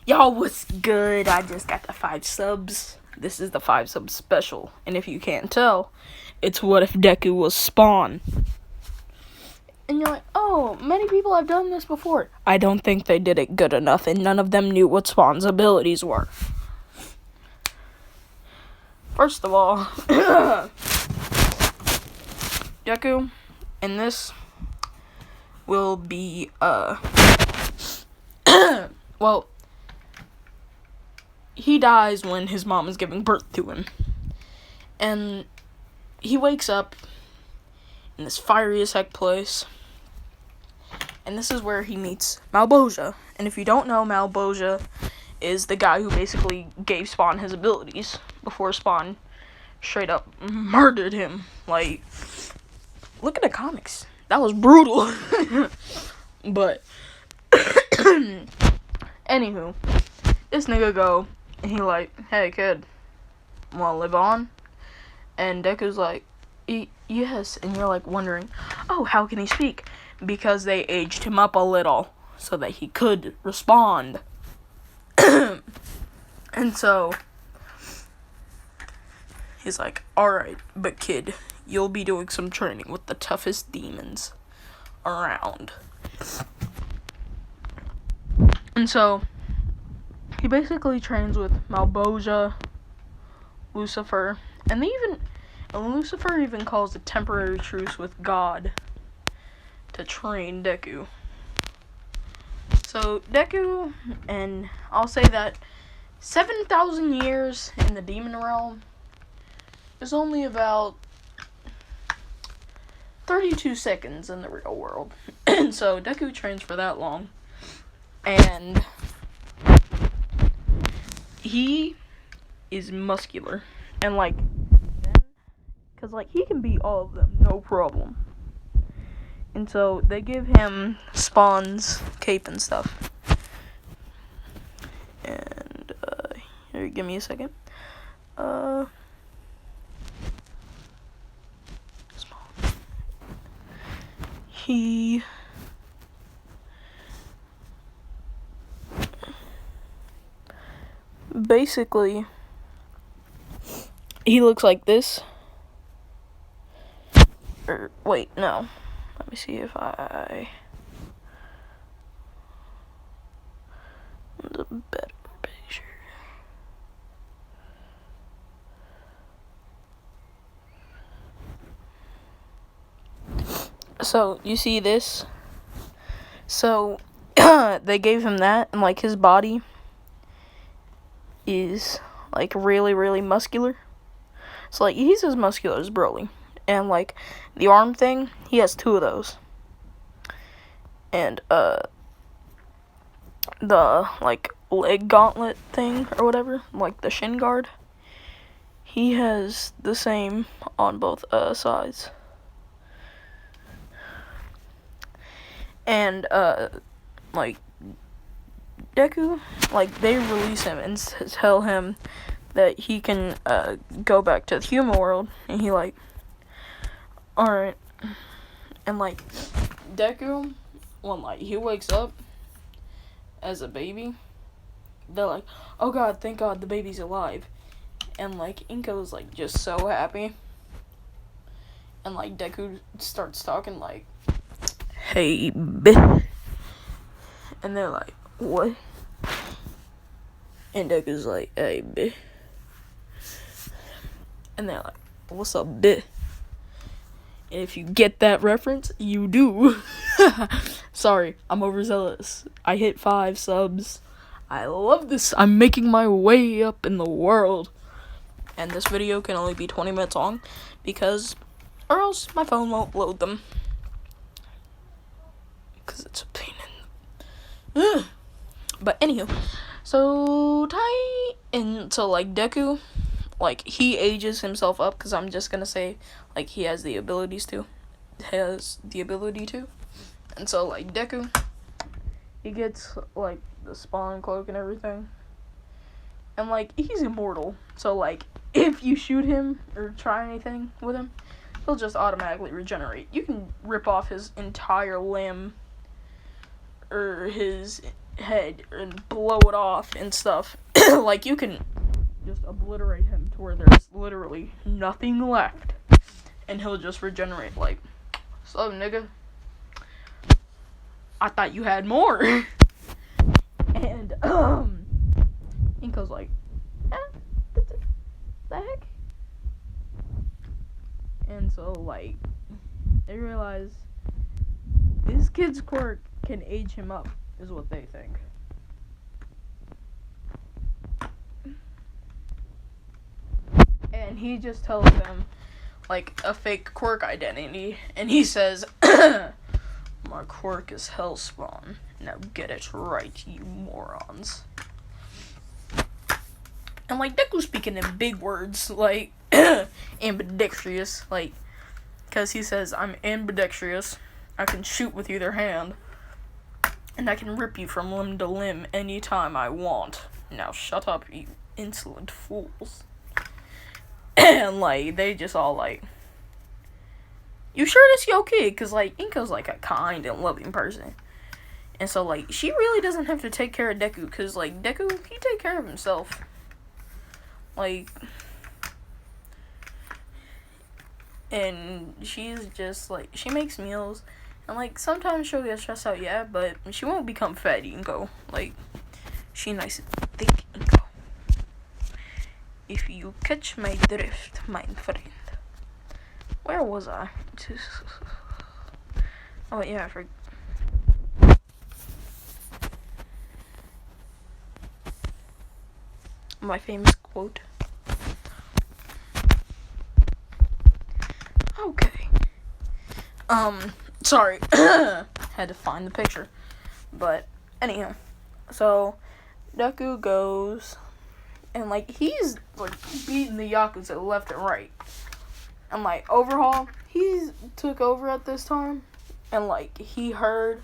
Y'all, what's good? I just got the 5 subs. This is the 5 sub special. And if you can't tell, it's what if Deku was Spawn. And you're like, oh, many people have done this before. I don't think they did it good enough, and none of them knew what Spawn's abilities were. First of all, Deku in this will be, well, he dies when his mom is giving birth to him. And he wakes up in this fiery as heck place. And this is where he meets Malboja. And if you don't know, Malboja is the guy who basically gave Spawn his abilities before Spawn straight up murdered him. Like, look at the comics. That was brutal. But, anywho, this nigga go, and he like, hey kid, wanna live on? And Deku's like, yes. And you're like wondering, oh, how can he speak? Because they aged him up a little so that he could respond. And so he's like, alright, but kid, you'll be doing some training with the toughest demons around. And so he basically trains with Malboja, Lucifer, and Lucifer even calls a temporary truce with God to train Deku. So Deku, and I'll say that 7,000 years in the demon realm is only about 32 seconds in the real world. And so Deku trains for that long. And he is muscular. And like, because like he can beat all of them, no problem. And so they give him Spawn's cape and stuff. And here, give me a second. He basically, he looks like this. Or wait, no. Let me see if I the better picture. So you see this? So they gave him that, and like his body is like really, really muscular. So like he's as muscular as Broly. And like the arm thing, he has 2 of those. And the like leg gauntlet thing or whatever, like the shin guard, he has the same on both sides. And like Deku, like they release him and tell him that he can go back to the human world, and he like, alright. And like Deku, when like he wakes up as a baby, they're like, oh god, thank god the baby's alive. And like Inko's like just so happy. And like Deku starts talking like, hey bitch. And they're like, what? And Deku's like, hey bitch. And they're like, what's up bitch? And if you get that reference, you do. Sorry, I'm overzealous. I hit 5 subs. I love this. I'm making my way up in the world. And this video can only be 20 minutes long, because, or else my phone won't load them. Because it's a pain in. But anywho, so and so like Deku, like he ages himself up, because I'm just gonna say like he has the ability to. And so like Deku, he gets like the Spawn cloak and everything. And like he's immortal. So like if you shoot him or try anything with him, he'll just automatically regenerate. You can rip off his entire limb or his head and blow it off and stuff. Like, you can just obliterate him to where there's literally nothing left. And he'll just regenerate, like, so nigga, I thought you had more. And, Inko's like, the heck? And so, like, they realize this kid's quirk can age him up, is what they think. And he just tells them, like, a fake quirk identity, and he says, my quirk is Hellspawn. Now get it right, you morons. And, like, Deku's speaking in big words, like, ambidextrous, like, because he says, I'm ambidextrous, I can shoot with either hand, and I can rip you from limb to limb anytime I want. Now shut up, you insolent fools. And, like, they just all, like, you sure this your kid? Because, like, Inko's, like, a kind and loving person. And so, like, she really doesn't have to take care of Deku, because, like, Deku, he take care of himself. Like, and she's just, like, she makes meals, and, like, sometimes she'll get stressed out, yeah, but she won't become fat Inko. Like, she nice and thick Inko. If you catch my drift, my friend. Where was I? Oh, yeah, I forgot. My famous quote. Okay. Sorry. Had to find the picture. But, anyhow. So, Deku goes, and, like, he's, like, beating the Yakuza left and right. And, like, Overhaul, he took over at this time. And, like, he heard,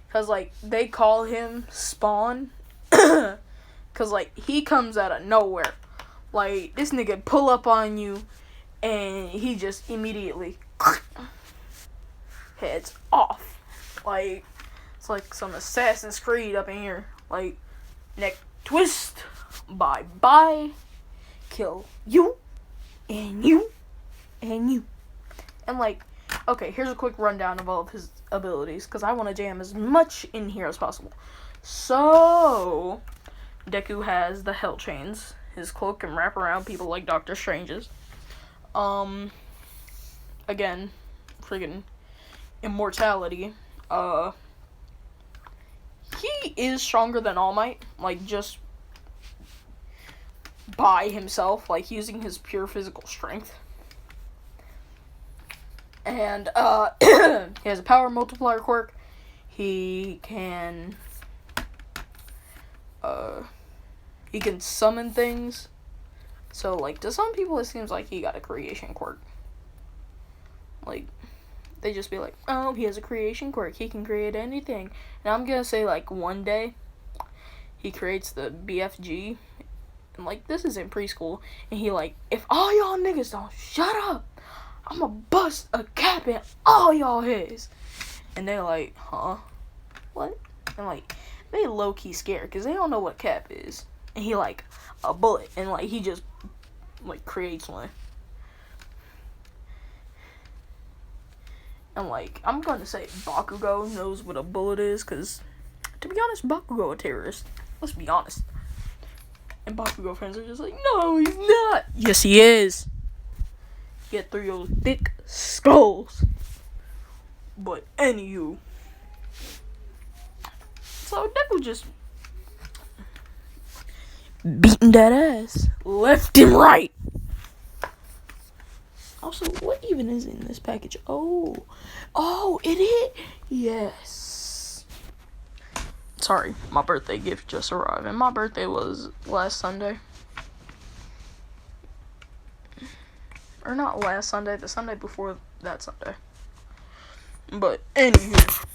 because, like, they call him Spawn. Because, like, he comes out of nowhere. Like, this nigga pull up on you, and he just immediately heads off. Like, it's like some Assassin's Creed up in here. Like, neck twist, bye-bye, kill you, and you, and you. And, like, okay, here's a quick rundown of all of his abilities, because I want to jam as much in here as possible. So, Deku has the Hell Chains. His cloak can wrap around people like Doctor Strange's. Again, friggin' immortality. He is stronger than All Might, like, just by himself, like, using his pure physical strength. And, he has a power multiplier quirk. He can summon things. So, like, to some people, it seems like he got a creation quirk. Like, they just be like, oh, he has a creation quirk. He can create anything. And I'm gonna say, like, one day, he creates the BFG. And, like, this is in preschool. And he, like, if all y'all niggas don't shut up, I'ma bust a cap in all y'all heads. And they're like, huh? What? And, like, they low-key scared because they don't know what cap is. And he, like, a bullet. And, like, he just, like, creates one. And, like, I'm going to say Bakugo knows what a bullet is because, to be honest, Bakugo a terrorist. Let's be honest. And Bakugo fans are just like, no, he's not. Yes, he is. Get through your thick skulls. But anywho. So Deku just beating that ass left and right. Also, what even is in this package? Oh, it is. Yes. Sorry, my birthday gift just arrived, and my birthday was last Sunday. Or not last Sunday, the Sunday before that Sunday. But anywho,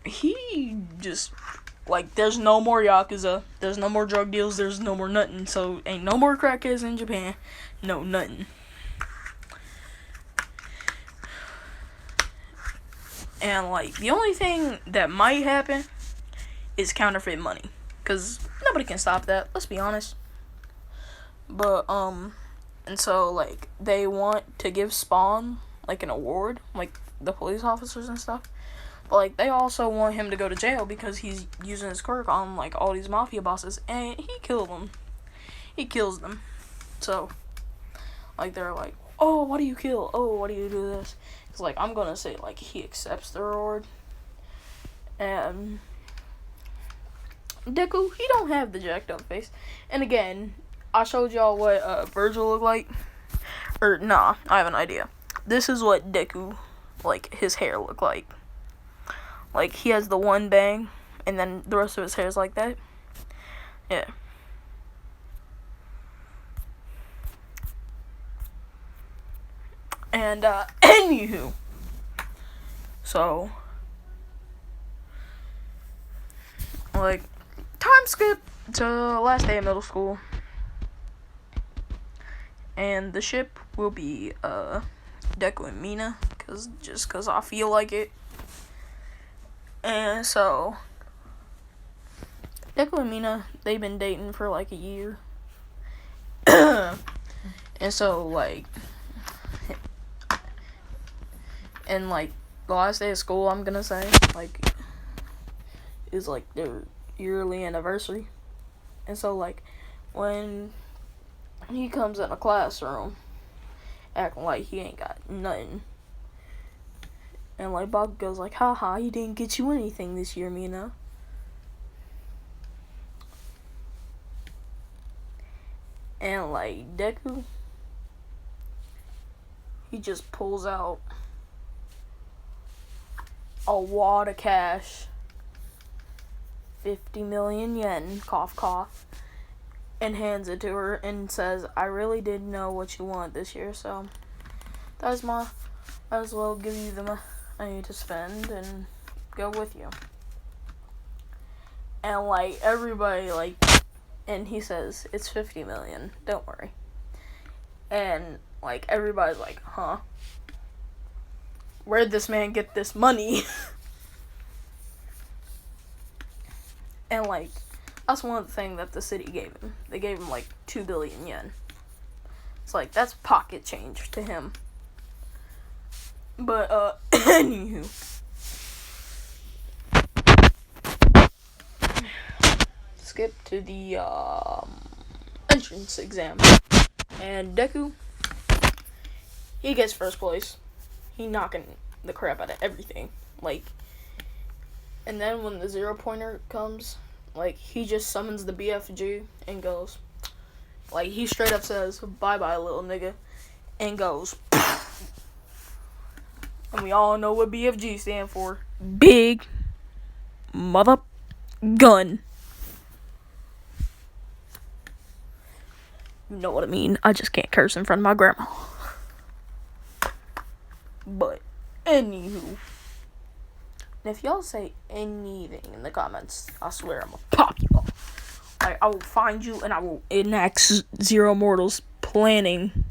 he just, like, there's no more Yakuza, there's no more drug deals, there's no more nothing, so ain't no more crackheads in Japan, no nothing. And, like, the only thing that might happen is counterfeit money. Because nobody can stop that, let's be honest. But, and so, like, they want to give Spawn, like, an award, like, the police officers and stuff. But, like, they also want him to go to jail because he's using his quirk on, like, all these mafia bosses. And he killed them. He kills them. So, like, they're like, oh, why do you kill? Oh, why do you do this? It's like, I'm gonna say, like, he accepts the reward. And Deku, he don't have the jacked up face. And again, I showed y'all what Virgil looked like. Or, nah, I have an idea. This is what Deku, like, his hair looked like. Like, he has the one bang, and then the rest of his hair is like that. Yeah. And, anywho. So, like, time skip to last day of middle school. And the ship will be, Deku and Mina, just cause I feel like it. And so, Deku and Mina, they've been dating for, like, a year. And so, like, and, like, the last day of school, I'm gonna say, like, is, like, their yearly anniversary. And so, like, when he comes in a classroom, acting like he ain't got nothing, and, like, Bob goes, like, haha, he didn't get you anything this year, Mina. And, like, Deku, he just pulls out a wad of cash, 50 million yen, cough cough, and hands it to her and says, I really didn't know what you want this year, so that's might as well give you the money to spend and go with you. And, like, everybody, like, and he says, it's 50 million, don't worry. And, like, everybody's like, huh? Where'd this man get this money? And, like, that's one of the things that the city gave him. They gave him, like, 2 billion yen. It's like, that's pocket change to him. But, anywho. Skip to the, entrance exam. And Deku, he gets first place. He knocking the crap out of everything. Like, and then when the 0-pointer comes, like, he just summons the BFG and goes, like, he straight up says, bye-bye, little nigga, and goes, and we all know what BFG stand for. Big mother gun. You know what I mean. I just can't curse in front of my grandma. But, anywho. And if y'all say anything in the comments, I swear I'm gonna pop you off. Like, I will find you and I will enact Zero Mortal's planning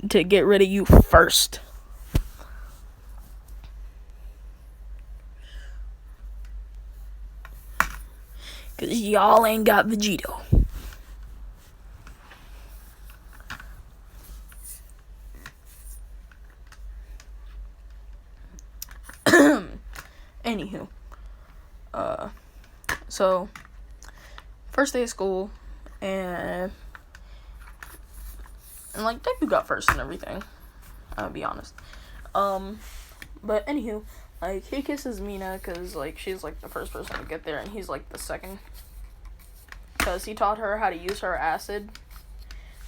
to get rid of you first. Cause y'all ain't got Vegito. Anywho, so first day of school, and like Deku got first and everything. I'll be honest. But anywho, like he kisses Mina because like she's like the first person to get there, and he's like the second, because he taught her how to use her acid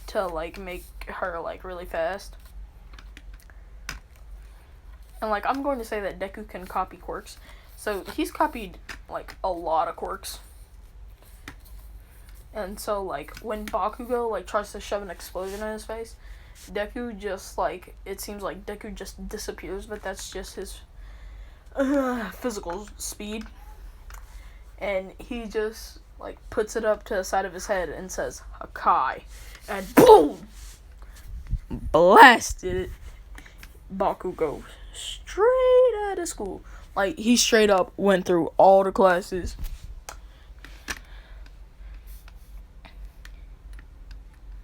to like make her like really fast. And, like, I'm going to say that Deku can copy quirks. So, he's copied, like, a lot of quirks. And so, like, when Bakugo, like, tries to shove an explosion in his face, Deku just, like, it seems like Deku just disappears, but that's just his physical speed. And he just, like, puts it up to the side of his head and says, Hakai. And boom! Blasted Bakugo straight out of school. Like, he straight up went through all the classes.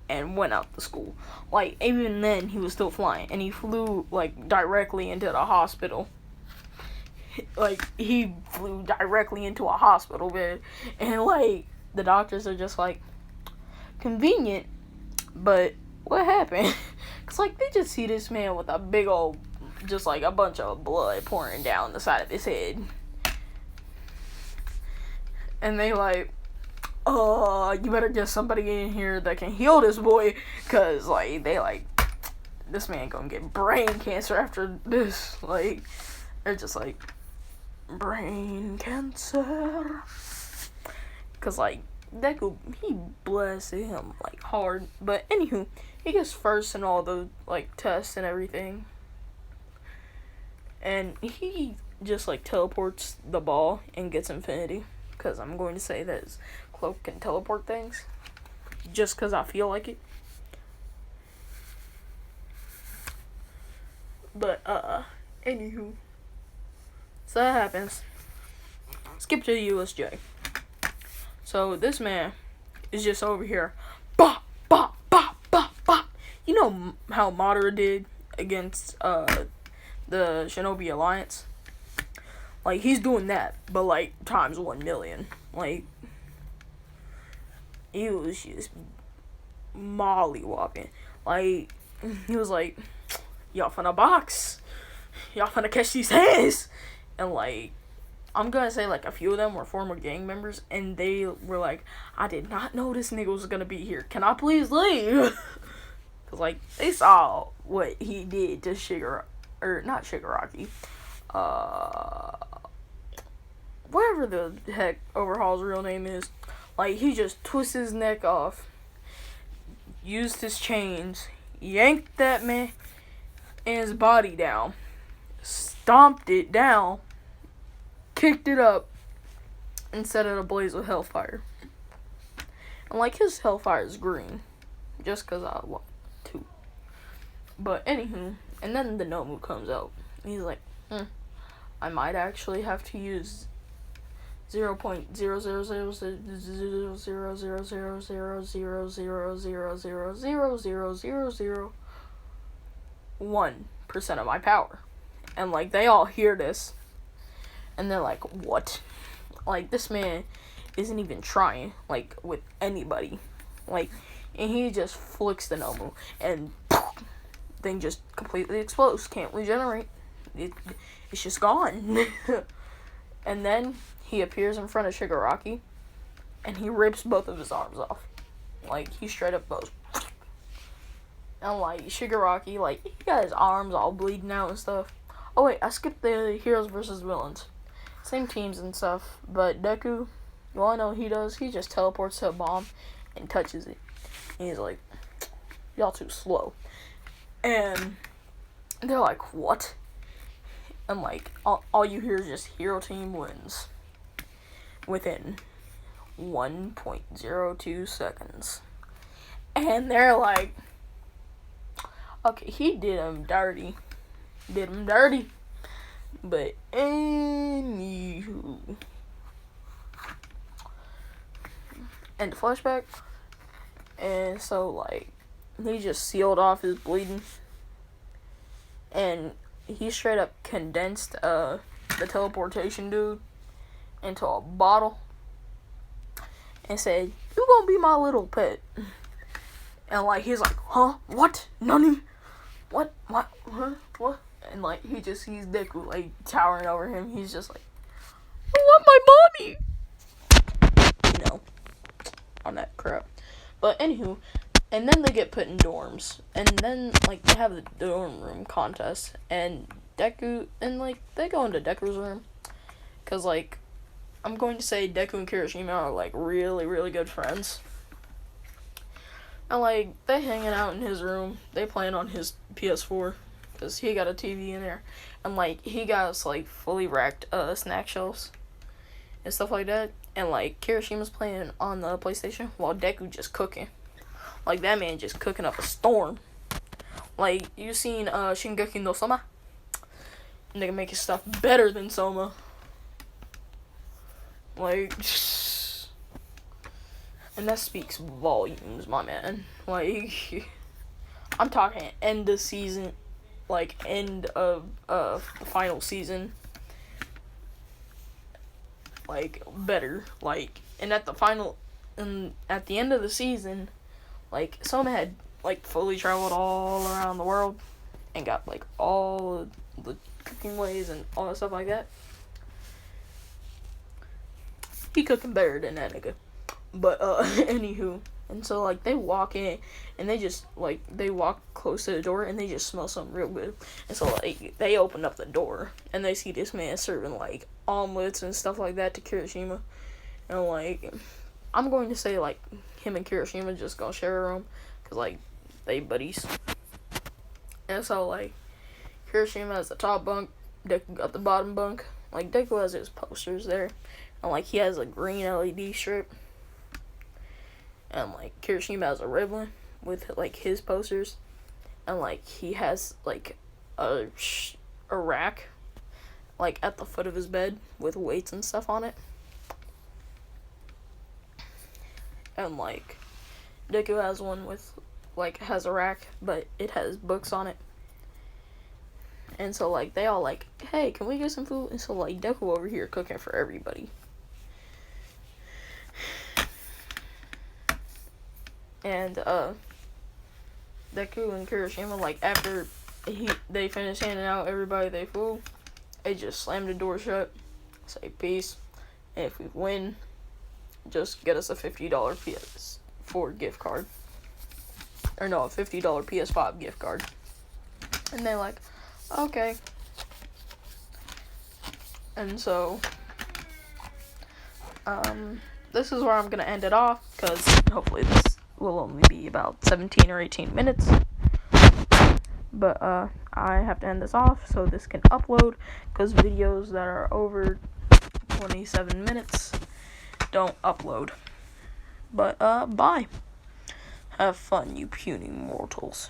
And went out to school. Like, even then, he was still flying. And he flew, like, directly into the hospital. Like, he flew directly into a hospital bed. And, like, the doctors are just like, convenient. But what happened? Because, like, they just see this man with a big old, just, like, a bunch of blood pouring down the side of his head. And they, like, you better get somebody in here that can heal this boy, cause like they like this man gonna get brain cancer after this. Like they're just like brain cancer, cause like Deku, he blasted him like hard. But anywho, he gets first in all the like tests and everything, and he just like teleports the ball and gets infinity. Cause I'm going to say that his cloak can teleport things, just cause I feel like it. But anywho, so that happens. Skip to the USJ. So this man is just over here, bop bop bop bop bop. You know how Madara did against the Shinobi Alliance? Like, he's doing that, but, like, times 1,000,000. Like, he was just mollywopping. Like, he was like, y'all finna box. Y'all finna catch these hands. And, like, I'm gonna say, like, a few of them were former gang members, and they were like, I did not know this nigga was gonna be here. Can I please leave? Because, like, they saw what he did to not Shigaraki. Whatever the heck Overhaul's real name is. Like, he just twisted his neck off, used his chains, yanked that man and his body down, stomped it down, kicked it up, and set it ablaze with hellfire. And, like, his hellfire is green, just because I want to. But, anywho, and then the Nomu comes out. He's like, I might actually have to use 0.0000000000000001% of my power. And like they all hear this and they're like, what? Like this man isn't even trying like with anybody. Like, and he just flicks the Nomu and thing just completely explodes. Can't regenerate. It's just gone. And then he appears in front of Shigaraki, and he rips both of his arms off. Like, he straight up goes. And, like, Shigaraki, like, he got his arms all bleeding out and stuff. Oh, wait, I skipped the heroes versus villains. Same teams and stuff, but Deku, all I know he does, he just teleports to a bomb and touches it. And he's like, y'all too slow. And they're like, what? And, like, all you hear is just hero team wins within 1.02 seconds. And they're like, okay, he did him dirty. But, anywho. And the flashback. And so, like, he just sealed off his bleeding. And he straight up condensed the teleportation dude into a bottle and said, you gonna be my little pet. And like he's like, huh? What? Nani? What? Huh? What? And like he just sees Deku like towering over him. He's just like, I want my mommy. No. On that crap. But anywho, and then they get put in dorms. And then, like, they have the dorm room contest. And Deku, and, like, they go into Deku's room. Because, like, I'm going to say Deku and Kirishima are, like, really, really good friends. And, like, they hanging out in his room. They playing on his PS4. Because he got a TV in there. And, like, he got, like, fully racked snack shelves. And stuff like that. And, like, Kirishima's playing on the PlayStation while Deku just cooking. Like, that man just cooking up a storm. Like, you seen Shingeki no Soma? nigga making stuff better than Soma. Like, and that speaks volumes, my man. Like, I'm talking end of season, like end of the final season. Like, better. Like, and at the end of the season, like, Soma had like fully traveled all around the world and got like all the cooking ways and all that stuff like that. He cooking better than that nigga. But anywho, and so like they walk in and they just like they walk close to the door and they just smell something real good. And so like they open up the door and they see this man serving like omelets and stuff like that to Kirishima. And like I'm going to say like him and Kirishima just gonna share a room cause like they buddies. And so like Kirishima has the top bunk, Deku got the bottom bunk. Like Deku has his posters there. And like he has a green LED strip. And like Kirishima has a ribbon with like his posters. And like he has like a rack like at the foot of his bed with weights and stuff on it. And like Deku has one with like has a rack but it has books on it. And so like they all like, hey, can we get some food? And so like Deku over here cooking for everybody. And Deku and Kirishima, like after they finish handing out everybody their food, they just slam the door shut, say peace, and if we win, just get us a $50 PS4 gift card. Or no, a $50 PS5 gift card. And they're like, okay. And so, this is where I'm gonna end it off, because hopefully this will only be about 17 or 18 minutes. But, I have to end this off so this can upload, because videos that are over 27 minutes don't upload. But, bye. Have fun, you puny mortals.